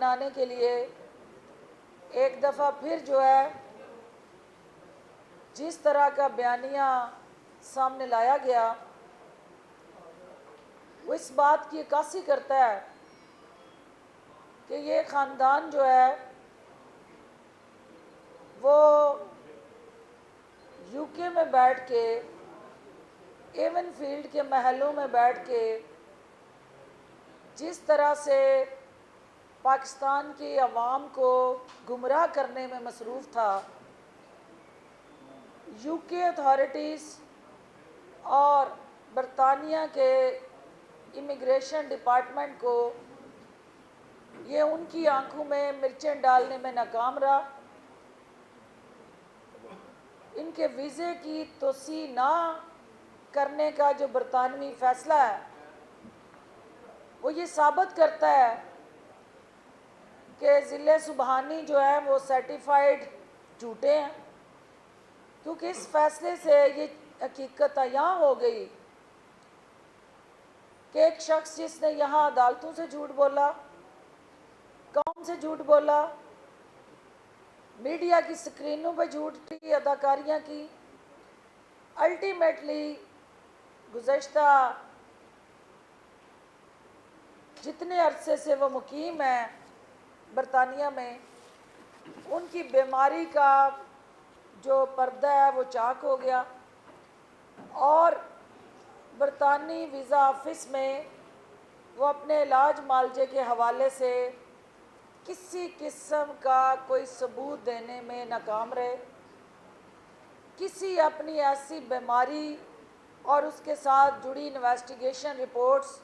बनाने के लिए एक दफ़ा फिर जो है जिस तरह का बयानिया सामने लाया गया वो इस बात की अक्कासी करता है कि ये ख़ानदान जो है वो यूके में बैठ के एवन फील्ड के महलों में बैठ के जिस तरह से पाकिस्तान की आवाम को गुमराह करने में मसरूफ़ था, यूके अथॉरिटीज़ और बरतानिया के इमिग्रेशन डिपार्टमेंट को ये उनकी आंखों में मिर्चें डालने में नाकाम रहा। इनके वीज़े की तोसी ना करने का जो बरतानवी फ़ैसला है वो ये साबित करता है कि ज़िले सुबहानी जो है वो सर्टिफाइड झूठे हैं, क्योंकि इस फ़ैसले से ये हकीकत यहाँ हो गई कि एक शख्स जिसने यहाँ अदालतों से झूठ बोला, कौम से झूठ बोला, मीडिया की स्क्रीनों पर झूठी अदाकारियाँ की, अल्टीमेटली गुज़श्ता जितने अरसे से वो मुकीम है बरतानिया में, उनकी बीमारी का जो पर्दा है वो चाक हो गया और बरतानी वीज़ा ऑफिस में वो अपने इलाज मालजे के हवाले से किसी किस्म का कोई सबूत देने में नाकाम रहे। किसी अपनी ऐसी बीमारी और उसके साथ जुड़ी इन्वेस्टिगेशन रिपोर्ट्स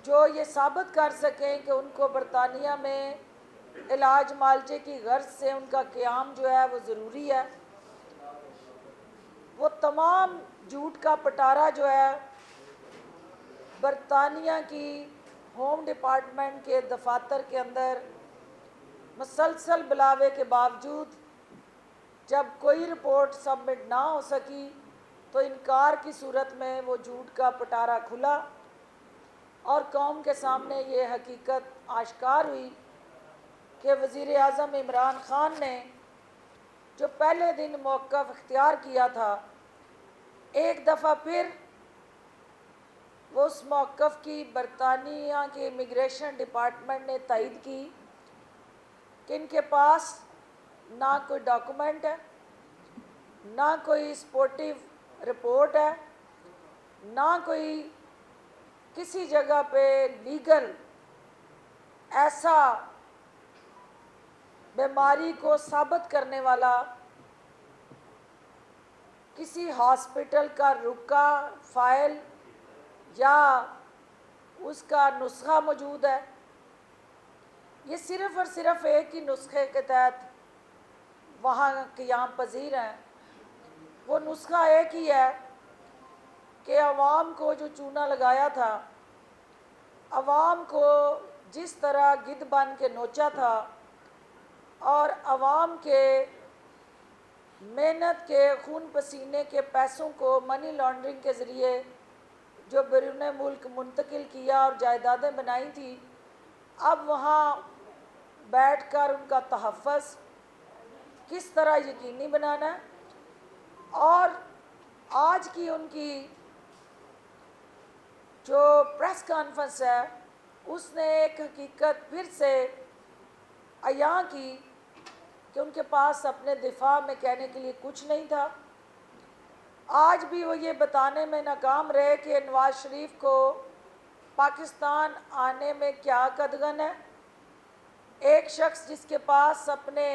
जो ये साबित कर सकें कि उनको बरतानिया में इलाज मालजे की गर्ज से उनका क़याम जो है वो ज़रूरी है, वो तमाम झूठ का पटारा जो है बरतानिया की होम डिपार्टमेंट के दफातर के अंदर मुसलसल बुलावे के बावजूद जब कोई रिपोर्ट सबमिट ना हो सकी तो इनकार की सूरत में वो झूठ का पटारा खुला और कौम के सामने ये हकीकत आश्कार हुई कि वज़ीर आज़म इमरान ख़ान ने जो पहले दिन मौक़िफ़ इख्तियार किया था, एक दफ़ा फिर वो उस मौक़िफ़ की बरतानिया के इमिग्रेशन डिपार्टमेंट ने तायीद की कि इनके पास ना कोई डॉक्यूमेंट है, ना कोई स्पोर्टिव रिपोर्ट है, ना कोई किसी जगह पे लीगल ऐसा बीमारी को साबित करने वाला किसी हॉस्पिटल का रुका फ़ाइल या उसका नुस्खा मौजूद है। ये सिर्फ़ और सिर्फ एक ही नुस्खे के तहत वहाँ क़याम पज़ीर हैं। वो नुस्खा एक ही है कि अवाम को जो चूना लगाया था, अवाम को जिस तरह गिद्ध बन के नोचा था और अवाम के मेहनत के खून पसीने के पैसों को मनी लॉन्ड्रिंग के ज़रिए जो बैरून मुल्क मुंतकिल किया और जायदादें बनाई थी, अब वहाँ बैठकर उनका तहफ़्फ़ुज़ किस तरह यकीनी बनाना है। और आज की उनकी जो प्रेस कॉन्फ्रेंस है उसने एक हकीकत फिर से अयां की कि उनके पास अपने दिफा में कहने के लिए कुछ नहीं था। आज भी वो ये बताने में नाकाम रहे कि नवाज शरीफ को पाकिस्तान आने में क्या कदगन है। एक शख्स जिसके पास अपने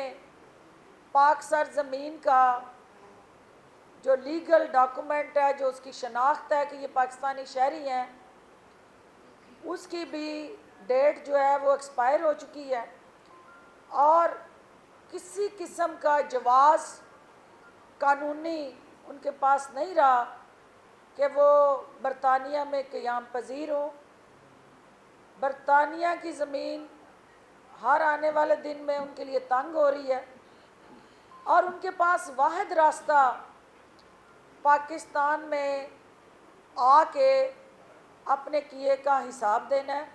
पाक सर ज़मीन का जो लीगल डॉक्यूमेंट है, जो उसकी शनाख्त है कि ये पाकिस्तानी शहरी हैं, उसकी भी डेट जो है वो एक्सपायर हो चुकी है और किसी किस्म का जवाज़ कानूनी उनके पास नहीं रहा कि वो बरतानिया में क़याम पज़ीर हो। बरतानिया की ज़मीन हर आने वाले दिन में उनके लिए तंग हो रही है और उनके पास वाहिद रास्ता पाकिस्तान में आके अपने किए का हिसाब देना है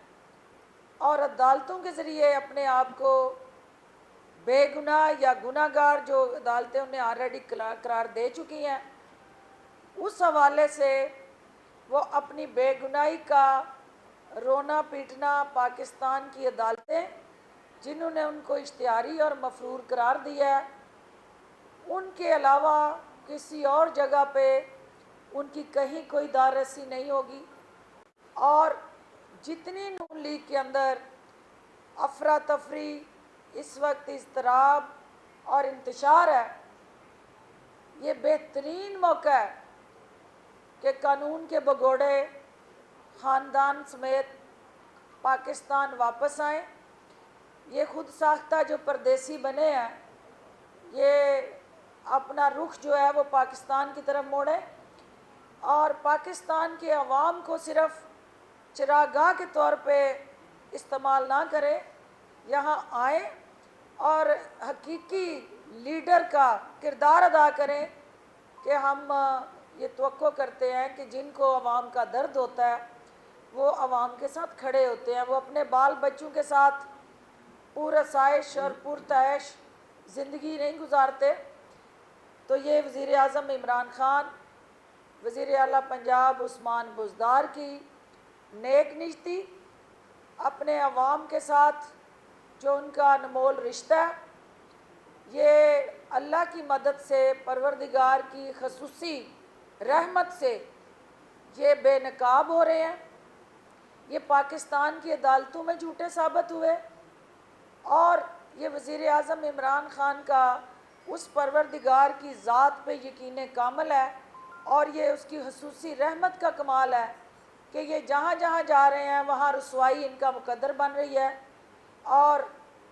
और अदालतों के ज़रिए अपने आप को बेगुनाह या गुनाहगार, जो अदालतें उन्हें ऑलरेडी करार दे चुकी हैं, उस हवाले से वो अपनी बेगुनाही का रोना पीटना पाकिस्तान की अदालतें, जिन्होंने उनको इश्तिहारी और मफरूर करार दिया है, उनके अलावा किसी और जगह पे उनकी कहीं कोई दारसी नहीं होगी। और जितनी नून लीग के अंदर अफरा तफरी इस वक्त इज़्तिराब और इंतशार है, ये बेहतरीन मौका है कि कानून के भगोड़े ख़ानदान समेत पाकिस्तान वापस आएँ। ये खुद साख्ता जो परदेसी बने हैं, ये अपना रुख जो है वो पाकिस्तान की तरफ मोड़े और पाकिस्तान के अवाम को सिर्फ चरागाह के तौर पे इस्तेमाल ना करें, यहाँ आए और हकीकी लीडर का किरदार अदा करें कि हम ये तवक्को करते हैं कि जिनको अवाम का दर्द होता है वो अवाम के साथ खड़े होते हैं, वो अपने बाल बच्चों के साथ पुरसाइश और पुरतैश ज़िंदगी नहीं गुजारते। तो ये वज़ीर आज़म इमरान ख़ान, वज़ीर आला पंजाब उस्मान बुज़दार की नेक नियति, अपने अवाम के साथ जो उनका अनमोल रिश्ता है, ये अल्लाह की मदद से, परवरदिगार की खसूसी रहमत से ये बेनकाब हो रहे हैं। ये पाकिस्तान की अदालतों में झूठे साबित हुए और ये वज़ीर आज़म इमरान ख़ान का उस परवरदिगार की ज़ात पे यकीन कामिल है और ये उसकी खसूसी रहमत का कमाल है कि ये जहाँ जहाँ जा रहे हैं वहाँ रसवाई इनका मुकद्दर बन रही है। और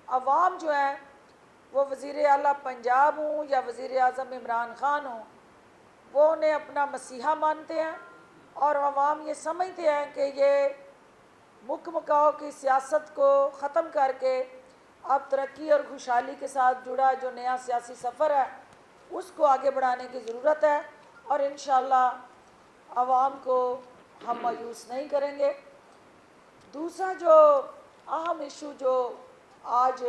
अवाम जो है वो वज़ीर आला पंजाब हूँ या वज़ीर आज़म इमरान ख़ान हूँ, वो उन्हें अपना मसीहा मानते हैं और अवाम ये समझते हैं कि ये मुकमकाओ की सियासत को ख़त्म करके अब तरक्की और खुशहाली के साथ जुड़ा जो नया सियासी सफ़र है उसको आगे बढ़ाने की ज़रूरत है और इंशाअल्लाह अवाम को हम मायूस नहीं करेंगे। दूसरा जो अहम इशू जो आज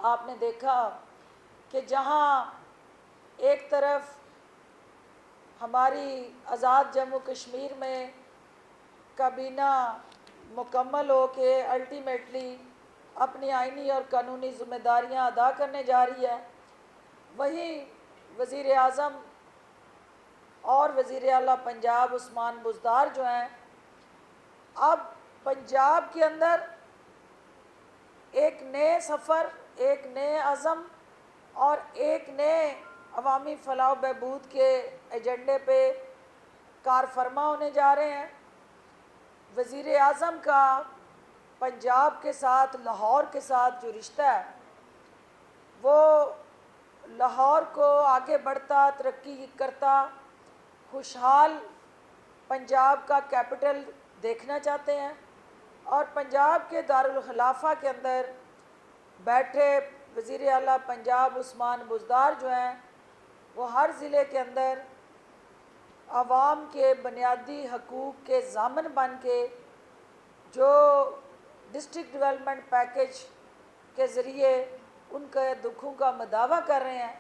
आपने देखा कि जहाँ एक तरफ हमारी आज़ाद जम्मू कश्मीर में काबीना मुकम्मल हो के अल्टीमेटली अपनी आइनी और कानूनी ज़िम्मेदारियां अदा करने जा रही है, वहीं वज़ीर आज़म और वज़ीर आला पंजाब उस्मान बुज़दार जो हैं, अब पंजाब के अंदर एक नए सफ़र, एक नए अज़म और एक नए अवामी फ़लाह बहबूद के एजेंडे पे कार फरमा होने जा रहे हैं। वज़ीर आज़म का पंजाब के साथ, लाहौर के साथ जो रिश्ता है वो लाहौर को आगे बढ़ता, तरक्की करता, खुशहाल पंजाब का कैपिटल देखना चाहते हैं और पंजाब के दारुल खिलाफा के अंदर बैठे वज़ीर आला पंजाब उस्मान बुज़दार जो हैं, वो हर ज़िले के अंदर आवाम के बुनियादी हकूक़ के ज़ामन बन के जो डिस्ट्रिक्ट डेवलपमेंट पैकेज के ज़रिए उनके दुखों का मदावा कर रहे हैं,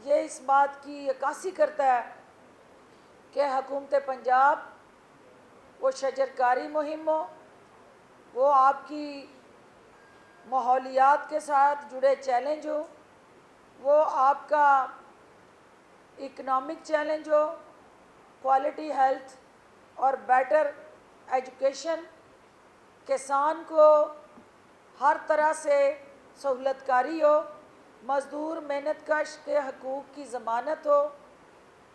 ये इस बात की अक्कासी करता है कि हुकूमत पंजाब वो शजरकारी मुहिम हो, वो आपकी माहौलियात के साथ जुड़े चैलेंज हो, वो आपका इकनॉमिक चैलेंज हो, क्वालिटी हेल्थ और बेटर एजुकेशन, किसान को हर तरह से सहूलतकारी हो, मज़दूर मेहनतकश के हकूक़ की ज़मानत हो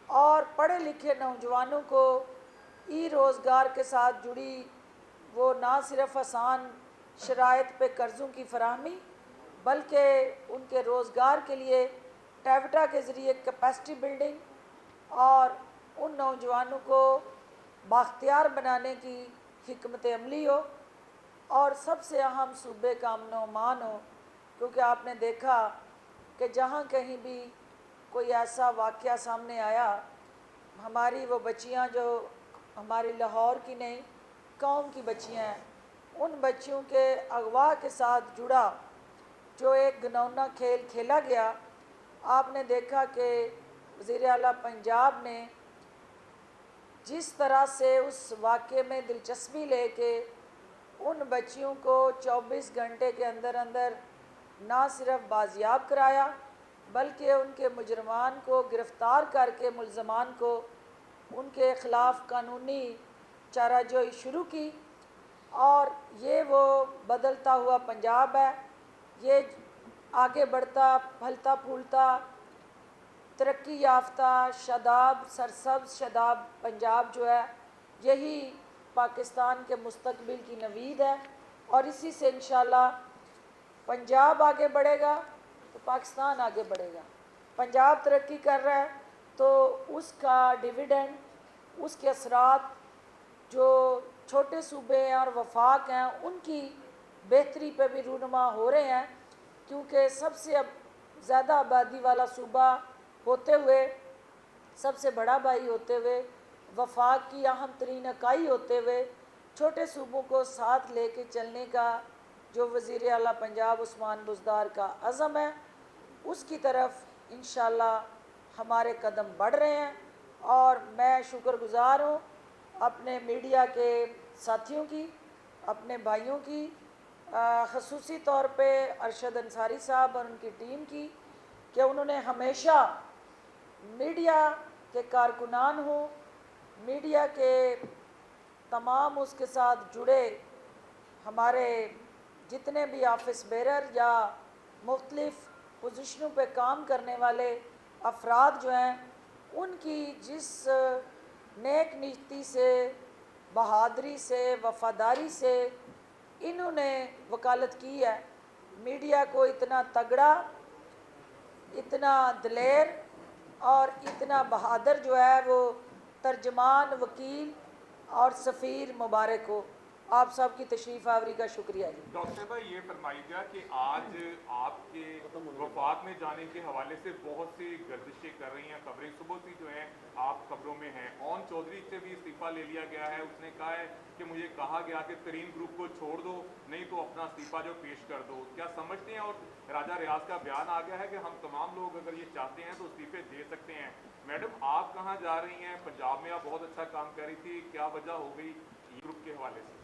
और पढ़े लिखे नौजवानों को ई रोज़गार के साथ जुड़ी वो ना सिर्फ़ आसान शराइत पे कर्ज़ों की फराहमी बल्कि उनके रोज़गार के लिए टैवटा के ज़रिए कैपेसिटी बिल्डिंग और उन नौजवानों को बाख्तियार बनाने की हिकमत अमली हो और सबसे अहम सूबे का अमन व अमान हो। क्योंकि आपने देखा कि जहाँ कहीं भी कोई ऐसा वाक़या सामने आया, हमारी वो बच्चियाँ जो हमारी लाहौर की नहीं कौम की बच्चियाँ हैं, उन बच्चियों के अगवा के साथ जुड़ा जो एक घिनौना खेल खेला गया। आपने देखा कि वज़ीर आला पंजाब ने जिस तरह से उस वाक़े में दिलचस्पी लेके उन बच्चियों को 24 घंटे के अंदर अंदर ना सिर्फ बाजियाब कराया बल्कि उनके मुजरमान को गिरफ़्तार करके मुलज़मान को उनके ख़िलाफ़ कानूनी चाराजोई शुरू की। और ये वो बदलता हुआ पंजाब है, ये आगे बढ़ता फलता फूलता तरक्की याफ्ता शादाब सरसब्ज़ शादाब पंजाब जो है, यही पाकिस्तान के मुस्तकबिल की नवीद है। और इसी से इंशाल्लाह पंजाब आगे बढ़ेगा तो पाकिस्तान आगे बढ़ेगा। पंजाब तरक्की कर रहा है तो उसका डिविडेंड, उसके असरात जो छोटे सूबे हैं और वफाक हैं उनकी बेहतरी पे भी रूनुमा हो रहे हैं, क्योंकि सबसे अब ज़्यादा आबादी वाला सूबा होते हुए, सबसे बड़ा भाई होते हुए, वफाक की अहम तरीन इकाई होते हुए छोटे सूबों को साथ लेके चलने का जो वज़ीर आला पंजाब उस्मान बुज़दार का अज़म है, उसकी तरफ इंशाल्लाह हमारे कदम बढ़ रहे हैं। और मैं शुक्रगुज़ार हूँ अपने मीडिया के साथियों की, अपने भाइयों की, ख़ुसूसी तौर पे अरशद अंसारी साहब और उनकी टीम की, कि उन्होंने हमेशा मीडिया के कारकुनान हों, मीडिया के तमाम उसके साथ जुड़े हमारे जितने भी ऑफिस बेरर या मुख्तलिफ़ पोजीशनों पे काम करने वाले अफराद जो हैं, उनकी जिस नेक नीति से, बहादरी से, वफ़ादारी से इन्होंने वकालत की है, मीडिया को इतना तगड़ा, इतना दिलेर और इतना बहादुर जो है वो तर्जमान, वकील और सफ़ीर मुबारक हो। आप सब की तशरीफ़ आवरी का शुक्रिया जी। डॉक्टर साहब ये फरमाइएगा कि आज आपके वफात में जाने के हवाले से बहुत सी गर्दिशें कर रही हैं, खबरें सुबह से जो हैं आप खबरों में हैं। ओन चौधरी से भी इस्तीफ़ा ले लिया गया है, उसने कहा है कि मुझे कहा गया कि तरीन ग्रुप को छोड़ दो, नहीं तो अपना इस्तीफ़ा जो पेश कर दो। क्या समझते हैं? और राजा रियाज का बयान आ गया है कि हम तमाम लोग अगर ये चाहते हैं तो इस्तीफ़े दे सकते हैं। मैडम आप कहाँ जा रही हैं? पंजाब में आप बहुत अच्छा काम कर रही थी, क्या वजह हो गई ग्रुप के हवाले से?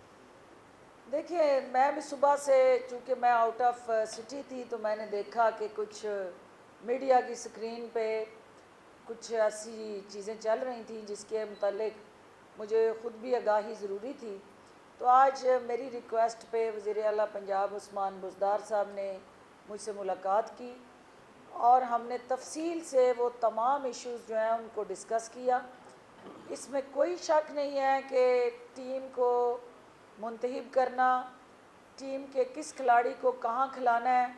देखिए, मैं भी सुबह से, चूँकि मैं आउट ऑफ सिटी थी, तो मैंने देखा कि कुछ मीडिया की स्क्रीन पे कुछ ऐसी चीज़ें चल रही थी जिसके मुतालिक मुझे ख़ुद भी आगाही ज़रूरी थी। तो आज मेरी रिक्वेस्ट पे वज़ीर आला पंजाब उस्मान बुज़दार साहब ने मुझसे मुलाकात की और हमने तफसील से वो तमाम इश्यूज़ जो हैं उनको डिस्कस किया। इसमें कोई शक नहीं है कि टीम को मुंतखब करना, टीम के किस खिलाड़ी को कहाँ खिलाना है,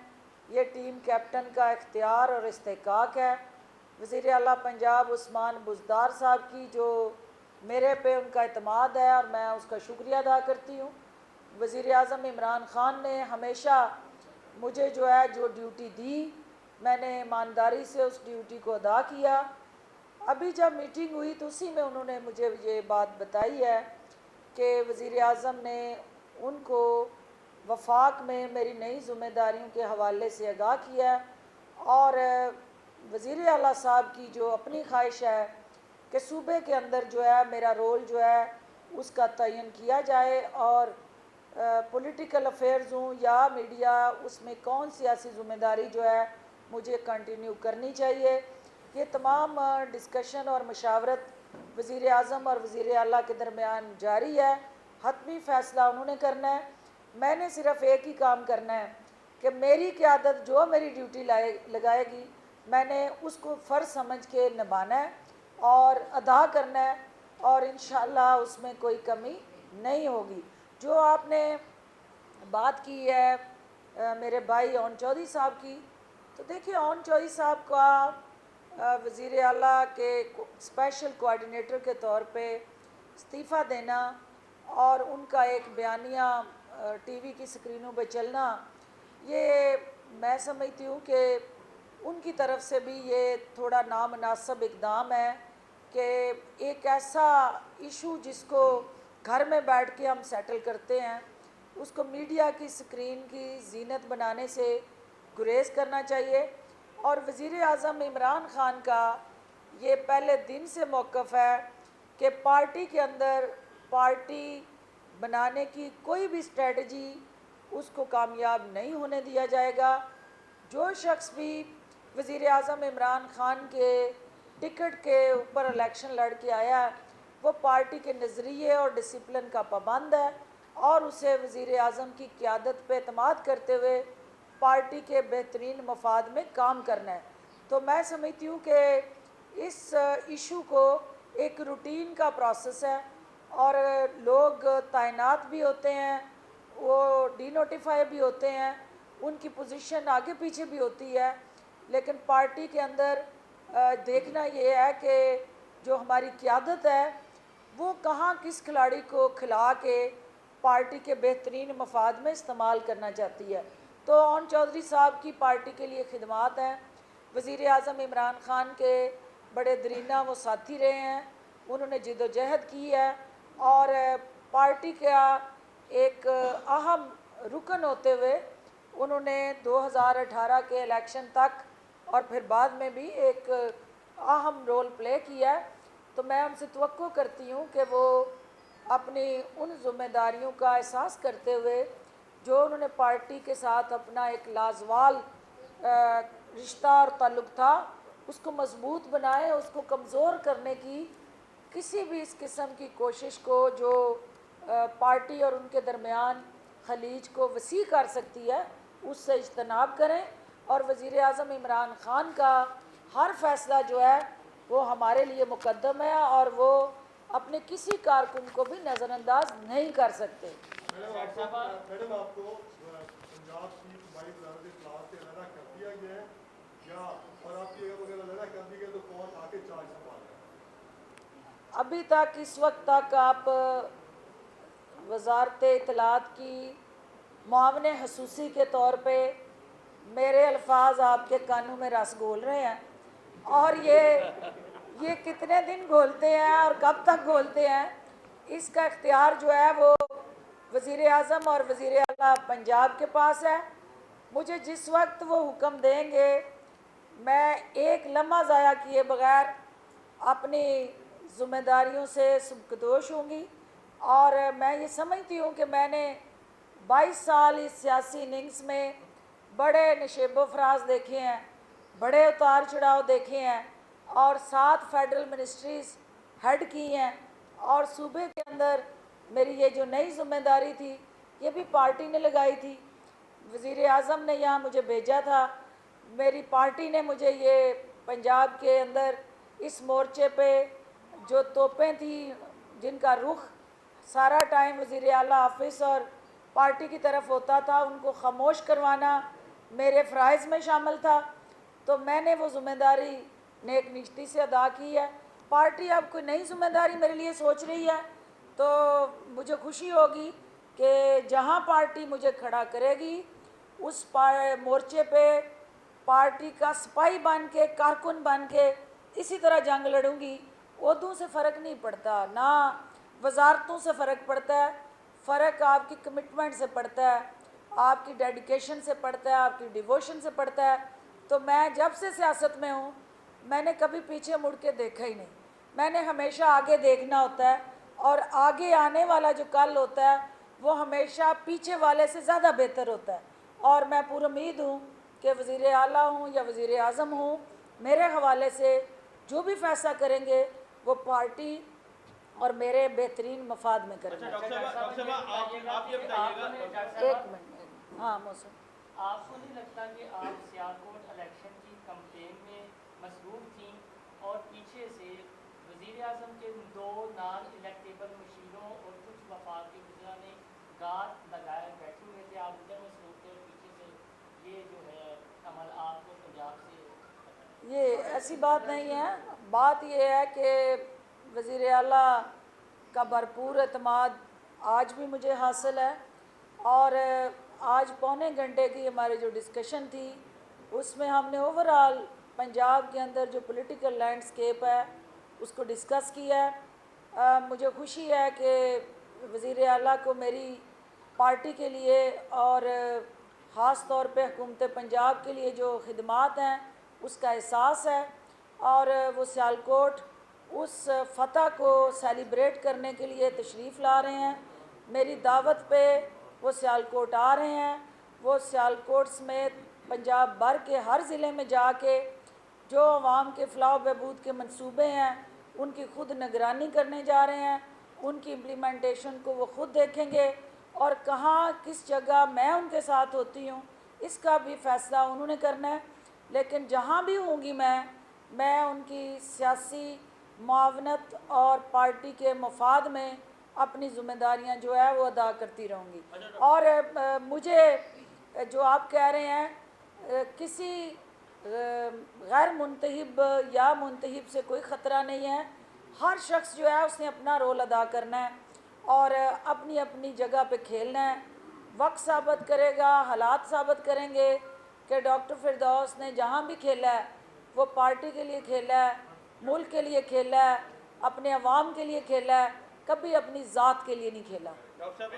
ये टीम कैप्टन का इख्तियार और इस्तेकाक है। वज़ीर आला पंजाब उस्मान बुज़दार साहब की जो मेरे पे उनका एतमाद है और मैं उसका शुक्रिया अदा करती हूँ। वज़ीर आज़म इमरान ख़ान ने हमेशा मुझे जो है जो ड्यूटी दी, मैंने ईमानदारी से उस ड्यूटी को अदा किया। अभी जब मीटिंग हुई तो उसी में उन्होंने मुझे ये बात बताई है कि वज़ीर आज़म ने उनको वफाक में मेरी नई ज़िम्मेदारियों के हवाले से आगाह किया और वज़ीर आला साहब की जो अपनी ख्वाहिश है कि सूबे के अंदर जो है मेरा रोल जो है उसका तयन किया जाए और पॉलिटिकल अफेयर्स हूँ या मीडिया, उसमें कौन सी ऐसी ज़िम्मेदारी जो है मुझे कंटिन्यू करनी चाहिए। ये तमाम डिस्कशन और मशावरत वज़ीर आज़म और वज़ीर आला के दरमियान जारी है। हतमी फ़ैसला उन्होंने करना है, मैंने सिर्फ़ एक ही काम करना है कि मेरी क़यादत जो मेरी ड्यूटी लगाएगी मैंने उसको फ़र्ज़ समझ के निभाना है और अदा करना है और इंशाअल्लाह उसमें कोई कमी नहीं होगी। जो आपने बात की है मेरे भाई ओन चौधरी साहब की, तो देखिए ओन चौधरी साहब का वज़ीर आला के स्पेशल कोऑर्डिनेटर के तौर पे इस्तीफ़ा देना और उनका एक बयानिया टीवी की स्क्रीनों पे चलना, ये मैं समझती हूँ कि उनकी तरफ से भी ये थोड़ा नामुनासिब इक़दाम है कि एक ऐसा इशू जिसको घर में बैठ के हम सेटल करते हैं उसको मीडिया की स्क्रीन की जीनत बनाने से गुरेज करना चाहिए। और वज़ीर आज़म इमरान ख़ान का ये पहले दिन से मौक़िफ़ है कि पार्टी के अंदर पार्टी बनाने की कोई भी स्ट्रेटजी उसको कामयाब नहीं होने दिया जाएगा। जो शख्स भी वज़ीर आज़म इमरान ख़ान के टिकट के ऊपर इलेक्शन लड़ के आया है वो पार्टी के नज़रिए और डिसिप्लिन का पाबंद है और उसे वज़ीर आज़म की क़यादत पे एतमाद करते हुए पार्टी के बेहतरीन मफाद में काम करना है। तो मैं समझती हूँ कि इस इशू को एक रूटीन का प्रोसेस है और लोग तैनात भी होते हैं, वो डीनोटिफाई भी होते हैं, उनकी पोजीशन आगे पीछे भी होती है, लेकिन पार्टी के अंदर देखना ये है कि जो हमारी क़यादत है वो कहाँ किस खिलाड़ी को खिला के पार्टी के बेहतरीन मफाद में इस्तेमाल करना चाहती है। तो ओन चौधरी साहब की पार्टी के लिए खिदमात हैं। वज़ीर आज़म इमरान ख़ान के बड़े दरीना वो साथी रहे हैं, उन्होंने जिद्दोजहद की है और पार्टी का एक अहम रुकन होते हुए उन्होंने 2018 के इलेक्शन तक और फिर बाद में भी एक अहम रोल प्ले किया है। तो मैं उनसे तवक्को करती हूँ कि वो अपनी उन ज़िम्मेदारियों का एहसास करते हुए जो उन्होंने पार्टी के साथ अपना एक लाजवाल रिश्ता और ताल्लुक़ था उसको मजबूत बनाए, उसको कमज़ोर करने की किसी भी इस किस्म की कोशिश को जो पार्टी और उनके दरमियान खलीज को वसी कर सकती है उससे इज्तनाब करें। और वज़ीर आज़म इमरान ख़ान का हर फैसला जो है वो हमारे लिए मुकद्दम है और वो अपने किसी कारकुन को भी नज़रअंदाज नहीं कर सकते। मैडम आपको पंजाब चीफ वाइस वज़ीर इत्तलात से अलग कर दिया गया है या और आपकी अगर अलग कर दी गई तो कौन आके चार्ज संभाल रहा है? अभी तक इस वक्त तक आप वज़ारत इत्तलात की मुआवने खसूसी के तौर पे मेरे अल्फाज आपके कानों में रस घोल रहे हैं और ये कितने दिन घोलते हैं और कब तक घोलते हैं इसका इख्तियार जो है वो वज़ीर आज़म और वज़ीर आला पंजाब के पास है। मुझे जिस वक्त वो हुक्म देंगे मैं एक लम्हा ज़ाया किए बग़ैर अपनी ज़िम्मेदारियों से सुबकदोश होंगी और मैं ये समझती हूँ कि मैंने 22 साल इस सियासी इनिंग्स में बड़े नशेबो फराज देखे हैं, बड़े उतार चढ़ाव देखे हैं और 7 फेडरल मिनिस्ट्रीज़ हेड की हैं और सूबे के अंदर मेरी ये जो नई ज़िम्मेदारी थी ये भी पार्टी ने लगाई थी। वज़ीर आज़म ने यहाँ मुझे भेजा था, मेरी पार्टी ने मुझे ये पंजाब के अंदर इस मोर्चे पे जो तोपें थी जिनका रुख सारा टाइम वज़ीर आला ऑफिस और पार्टी की तरफ होता था उनको खामोश करवाना मेरे फ़राइज़ में शामिल था। तो मैंने वो ज़िम्मेदारी नेक निश्ती से अदा की है। पार्टी अब कोई नई ज़िम्मेदारी मेरे लिए सोच रही है तो मुझे खुशी होगी कि जहाँ पार्टी मुझे खड़ा करेगी उस मोर्चे पे पार्टी का सिपाही बन के कारकुन बन के इसी तरह जंग लड़ूंगी। ओहदों से फ़र्क नहीं पड़ता, ना वजारतों से फ़र्क पड़ता है, फ़र्क आपकी कमिटमेंट से पड़ता है, आपकी डेडिकेशन से पड़ता है, आपकी डिवोशन से पड़ता है। तो मैं जब से सियासत में हूँ मैंने कभी पीछे मुड़ के देखा ही नहीं, मैंने हमेशा आगे देखना होता है और आगे आने वाला जो कल होता है वो हमेशा पीछे वाले से ज़्यादा बेहतर होता है। और मैं पूरी उम्मीद हूँ कि वज़ीर आला हूँ या वज़ीर आज़म हूँ मेरे हवाले से जो भी फैसला करेंगे वो पार्टी और मेरे बेहतरीन मफाद में करेंगे। आप ये बताइएगा, एक मिनट, हाँ मौसम, आपको नहीं लगता कि आप सियालकोट इलेक्शन की कैंपेन में मसरूफ़ थी और पीछे से वज़ीर आज़म के 2 नॉन इलेक्टेबल मुशीरों और कुछ वफाकी गुजरा ने गात लगाए बैठे हुए थे, आप उधर मसरूफ़ थे और पीछे से ये जो है अमल आपको पंजाब से? ये ऐसी बात नहीं है। बात ये है कि वज़ीर आला का भरपूर एतमाद आज भी मुझे हासिल है और आज पौने घंटे की हमारी जो डिस्कशन थी उसमें हमने ओवरऑल पंजाब के अंदर जो पॉलिटिकल लैंडस्केप है उसको डिस्कस किया है। मुझे खुशी है कि वज़ीर आला को मेरी पार्टी के लिए और ख़ास तौर पे हुकूमत पंजाब के लिए जो खिदमात हैं उसका एहसास है, और वो सियालकोट उस फ़तह को सेलिब्रेट करने के लिए तशरीफ़ ला रहे हैं। मेरी दावत पे वो सियालकोट आ रहे हैं। वो सियालकोट समेत पंजाब भर के हर ज़िले में जाके जो आवाम के फ़लाह बहबूद के मंसूबे हैं उनकी ख़ुद निगरानी करने जा रहे हैं। उनकी इम्प्लीमेंटेशन को वो ख़ुद देखेंगे, और कहाँ किस जगह मैं उनके साथ होती हूँ इसका भी फ़ैसला उन्होंने करना है। लेकिन जहाँ भी होंगी मैं उनकी सियासी मुआवनत और पार्टी के मफाद में अपनी ज़िम्मेदारियाँ जो है वो अदा करती रहूँगी। और मुझे जो आप कह रहे हैं किसी गैर मुंतहिब या मुंतहिब से कोई ख़तरा नहीं है। हर शख्स जो है उसने अपना रोल अदा करना है और अपनी अपनी जगह पे खेलना है। वक्त साबित करेगा, हालात साबित करेंगे कि डॉक्टर फिरदौस ने जहाँ भी खेला है वो पार्टी के लिए खेला है, मुल्क के लिए खेला है, अपने अवाम के लिए खेला है, कभी अपनी ज़ात के लिए नहीं खेला। डॉक्टर साहब,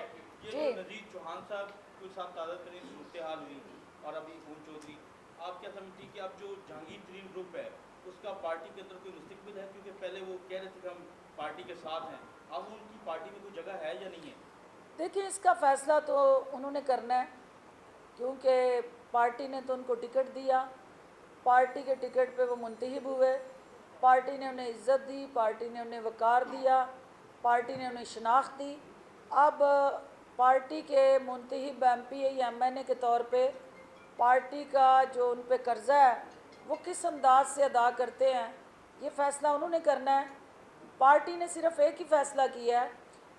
ये नज़ीर चौहान साहब के साथ ताज़ा तरीन सूरत हाल हुई और अभी खून चौधरी, आप क्या समझती कि अब जो जहांगीर तरीन ग्रुप है उसका पार्टी के अंदर कोई मुस्तकबिल है? क्योंकि पहले वो कह रहे थे कि हम पार्टी के साथ हैं, अब उनकी पार्टी में कोई जगह है या नहीं है? देखिए, इसका फ़ैसला तो उन्होंने करना है, क्योंकि पार्टी ने तो उनको टिकट दिया, पार्टी के टिकट पे वो मुंतखब हुए, पार्टी ने उन्हें इज़्ज़त दी, पार्टी ने उन्हें वक़ार दिया, पार्टी ने उन्हें शनाख्त दी। अब पार्टी के मुंतखब MP या MNA के तौर पे पार्टी का जो उन पे कर्ज़ा है वो किस अंदाज से अदा करते हैं, ये फ़ैसला उन्होंने करना है। पार्टी ने सिर्फ़ एक ही फ़ैसला किया है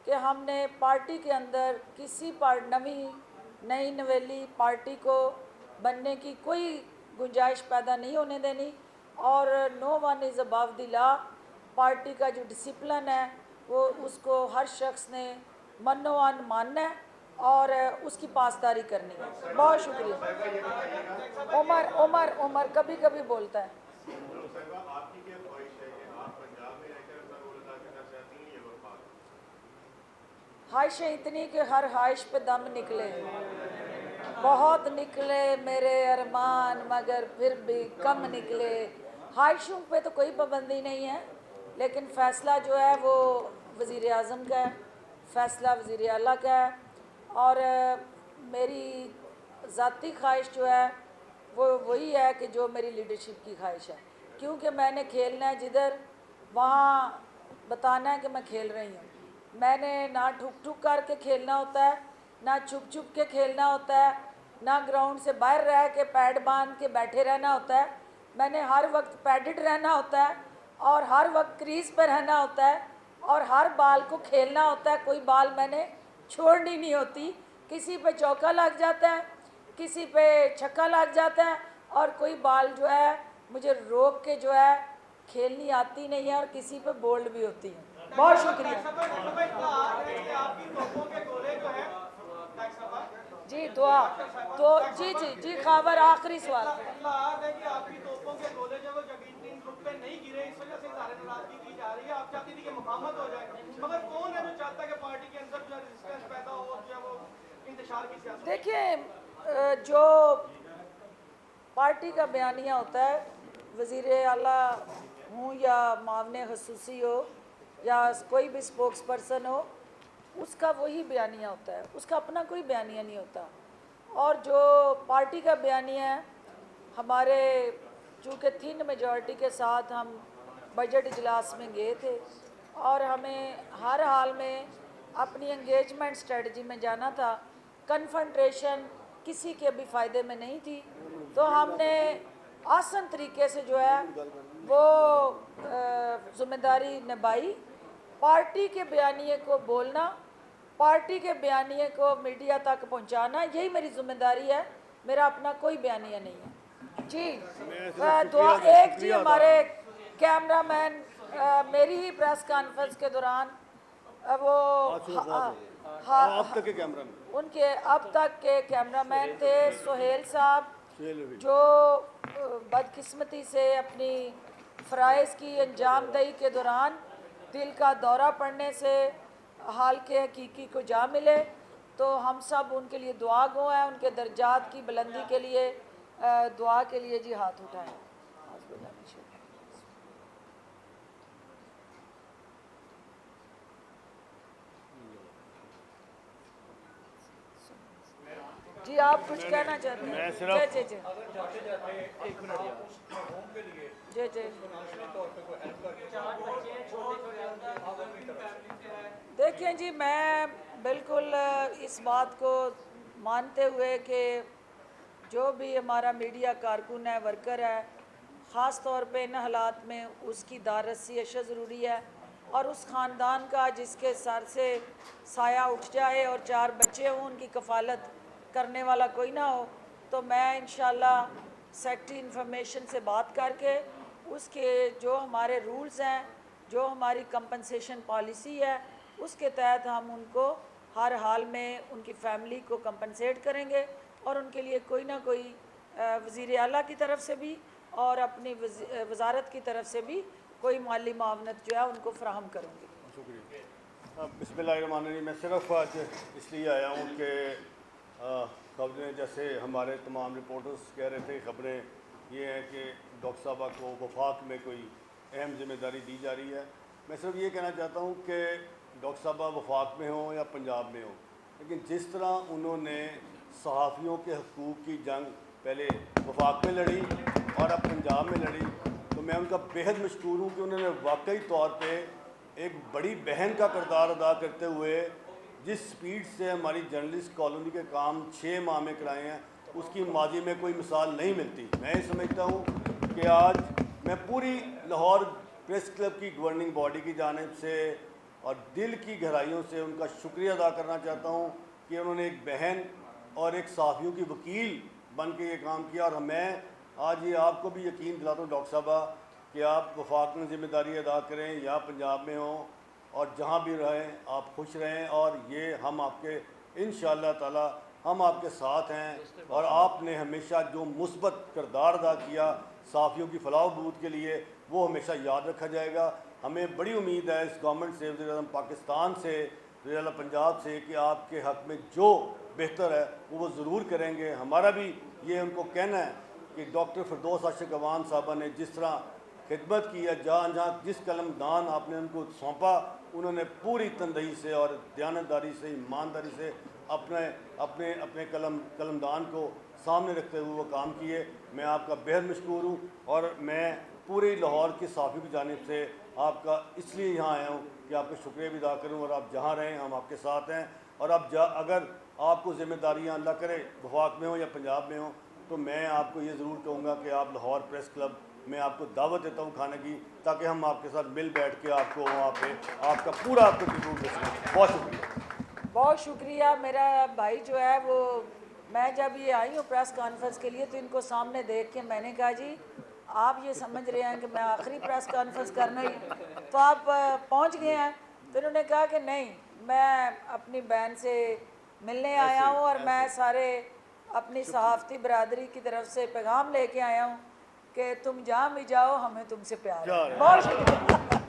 कि हमने पार्टी के अंदर किसी नई नवेली पार्टी को बनने की कोई गुंजाइश पैदा नहीं होने देनी, और no one is above the law. Party का जो डिसिप्लिन है वो उसको हर शख्स ने मनोअन मानना है और उसकी पासदारी करनी है। बहुत शुक्रिया। उमर कभी कभी बोलता है। ख्वाहिशें इतनी कि हर ख्वाहिश पे दम निकले, बहुत निकले मेरे अरमान मगर फिर भी कम निकले। ख्वाहिशों पे तो कोई पाबंदी नहीं है, लेकिन फ़ैसला जो है वो वज़ीर आज़म का है, फ़ैसला वज़ीर आला का है, और मेरी ज़ाती ख्वाहिश जो है वो वही है कि जो मेरी लीडरशिप की ख्वाहिश है, क्योंकि मैंने खेलना है जिधर, वहाँ बताना है कि मैं खेल रही हूँ। मैंने ना ठुक ठुक करके खेलना होता है, ना छुप छुप के खेलना होता है, ना ग्राउंड से बाहर रह के पैड बांध के बैठे रहना होता है। मैंने हर वक्त पैडेड रहना होता है और हर वक्त क्रीज पर रहना होता है और हर बाल को खेलना होता है। कोई बाल मैंने छोड़नी नहीं होती। किसी पे चौका लग जाता है, किसी पे छक्का लग जाता है, और कोई बाल जो है मुझे रोक के जो है खेलनी आती नहीं है, और किसी पे बोल्ड भी होती है। बहुत शुक्रिया जी। दुआ तो जी खबर आखिरी सवाल। आपकी तोपों के गोले जो जगीर ग्रुप पे नहीं गिरे, इस वजह से नाराजगी की जा रही है। आप चाहती थी कि मुफाहमत हो जाए, मगर कौन है जो चाहता है कि पार्टी के अंदर जो रेजिस्टेंस पैदा हो, जो वो इंतशार की सियासत? देखिए, जो पार्टी का बयानिया होता है, वज़ीर आला हूँ या मावने खसूसी हो या कोई भी स्पोक्स पर्सन हो, उसका वही बयानिया होता है, उसका अपना कोई बयानिया नहीं होता। और जो पार्टी का बयानिया है, हमारे चूँकि थिन मेजॉरिटी के साथ हम बजट इजलास में गए थे और हमें हर हाल में अपनी एंगेजमेंट स्ट्रेटजी में जाना था, कन्फ्रंटेशन किसी के भी फ़ायदे में नहीं थी, तो हमने आसान तरीके से जो है वो ज़िम्मेदारी निभाई। पार्टी के बयानिए को बोलना, पार्टी के बयानिए को मीडिया तक पहुंचाना, यही मेरी ज़िम्मेदारी है, मेरा अपना कोई बयानिया नहीं है जी। दुआ एक जी, हमारे कैमरामैन मेरी ही प्रेस कॉन्फ्रेंस के दौरान वो उनके अब तक के कैमरामैन थे सुहेल साहब, जो बदकिस्मती से अपनी फ़राइज़ की अंजामदही के दौरान दिल का दौरा पड़ने से हाल के हकीकी को जा मिले। तो हम सब उनके लिए दुआ गो हैं, उनके दर्जात की बुलंदी के लिए दुआ के लिए जी हाथ उठाएं। जी आप कुछ कहना चाहते हैं? सिर्फ जी जी जी जी देखिए जी, मैं बिल्कुल इस बात को मानते हुए कि जो भी हमारा मीडिया कारकुन है, वर्कर है, ख़ास तौर पे इन हालात में उसकी दारसी अशद ज़रूरी है, और उस ख़ानदान का जिसके सर से साया उठ जाए और 4 बच्चे हों, उनकी कफ़ालत करने वाला कोई ना हो, तो मैं इंशाल्लाह सेक्रेटरी इंफॉर्मेशन से बात करके उसके जो हमारे रूल्स हैं, जो हमारी कंपनसेशन पॉलिसी है, उसके तहत हम उनको हर हाल में उनकी फ़ैमिली को कंपनसेट करेंगे और उनके लिए कोई ना कोई वज़ीर आला की तरफ से भी और अपनी वज़ारत की तरफ से भी कोई माली मावनत जो है उनको फ़राहम करूँगी। शुक्रिया। बिस्मिल्लाहिर्रहमानिर्रहीम। मैं सिर्फ आज इसलिए आया हूँ कि खबरें जैसे हमारे तमाम रिपोर्टर्स कह रहे थे, खबरें ये हैं कि डॉक्टर साहबा को वफाक में कोई अहम जिम्मेदारी दी जा रही है। मैं सिर्फ ये कहना चाहता हूँ कि डॉक्टर साहबा वफाक में हों या पंजाब में हों, लेकिन जिस तरह उन्होंने सहाफ़ियों के हकूक़ की जंग पहले वफाक में लड़ी और अब पंजाब में लड़ी, तो मैं उनका बेहद मशकूर हूँ कि उन्होंने वाकई तौर पे एक बड़ी बहन का किरदार अदा करते हुए जिस स्पीड से हमारी जर्नलिस्ट कॉलोनी के काम 6 माह में कराए हैं, उसकी माजी में कोई मिसाल नहीं मिलती। मैं ये समझता हूँ कि आज मैं पूरी लाहौर प्रेस क्लब की गवर्निंग बॉडी की जानिब से और दिल की गहराइयों से उनका शुक्रिया अदा करना चाहता हूँ कि उन्होंने एक बहन और एक सहाफ़ियों की वकील बन के ये काम किया। और मैं आज ये आपको भी यकीन दिलाता हूँ डॉक्टर साहबा कि आप वफाक में ज़िम्मेदारी अदा करें या पंजाब में हों और जहाँ भी रहें आप खुश रहें, और ये हम आपके इंशाअल्लाह ताला हम आपके साथ हैं। और आपने हमेशा जो मुस्बत किरदार अदा किया सहाफ़ियों की फलाह बहबूद के लिए, वो हमेशा याद रखा जाएगा। हमें बड़ी उम्मीद है इस गवर्नमेंट से, वज़ीर-ए-आज़म पाकिस्तान से, वज़ीर-ए-आला पंजाब से, कि आपके हक़ में जो बेहतर है वो ज़रूर करेंगे। हमारा भी ये उनको कहना है कि डॉक्टर फिरदौस आशिक अवान साहबा ने जिस तरह खिदमत की है, जहाँ जहाँ जिस कलमदान आपने उनको सौंपा, उन्होंने पूरी तनदही से और दयानतदारी से, ईमानदारी से अपने अपने अपने कलमदान को सामने रखते हुए वो काम किए। मैं आपका बेहद मशकूर हूँ और मैं पूरी लाहौर के सहाफ़ी की जानिब से आपका इसलिए यहाँ आया हूँ कि आपका शुक्रिया भी अदा करूँ। और आप जहाँ रहें हम आपके साथ हैं। और अब अगर आपको ज़िम्मेदारियाँ अल्लाह करे वफाक में हो या पंजाब में हो, तो मैं आपको ये ज़रूर कहूँगा कि आप लाहौर प्रेस क्लब में आपको दावत देता हूँ खाने की, ताकि हम आपके साथ मिल बैठ के आपको वहाँ पे आपका पूरा आपको ट्रिब्यूट दे सकें। बहुत शुक्रिया। बहुत शुक्रिया। मेरा भाई जो है वो, मैं जब ये आई हूँ प्रेस कॉन्फ्रेंस के लिए तो इनको सामने देख के मैंने कहा जी आप ये समझ रहे हैं कि मैं आखिरी प्रेस कॉन्फ्रेंस करने ही तो आप पहुँच गए हैं। तो इन्होंने कहा कि नहीं, मैं अपनी बहन से मिलने आया हूँ और मैं सारे अपनी सहाफ़ती बरादरी की तरफ से पैगाम लेके आया हूँ कि तुम जहाँ भी जाओ हमें तुमसे प्यार है। बहुत शुक्रिया।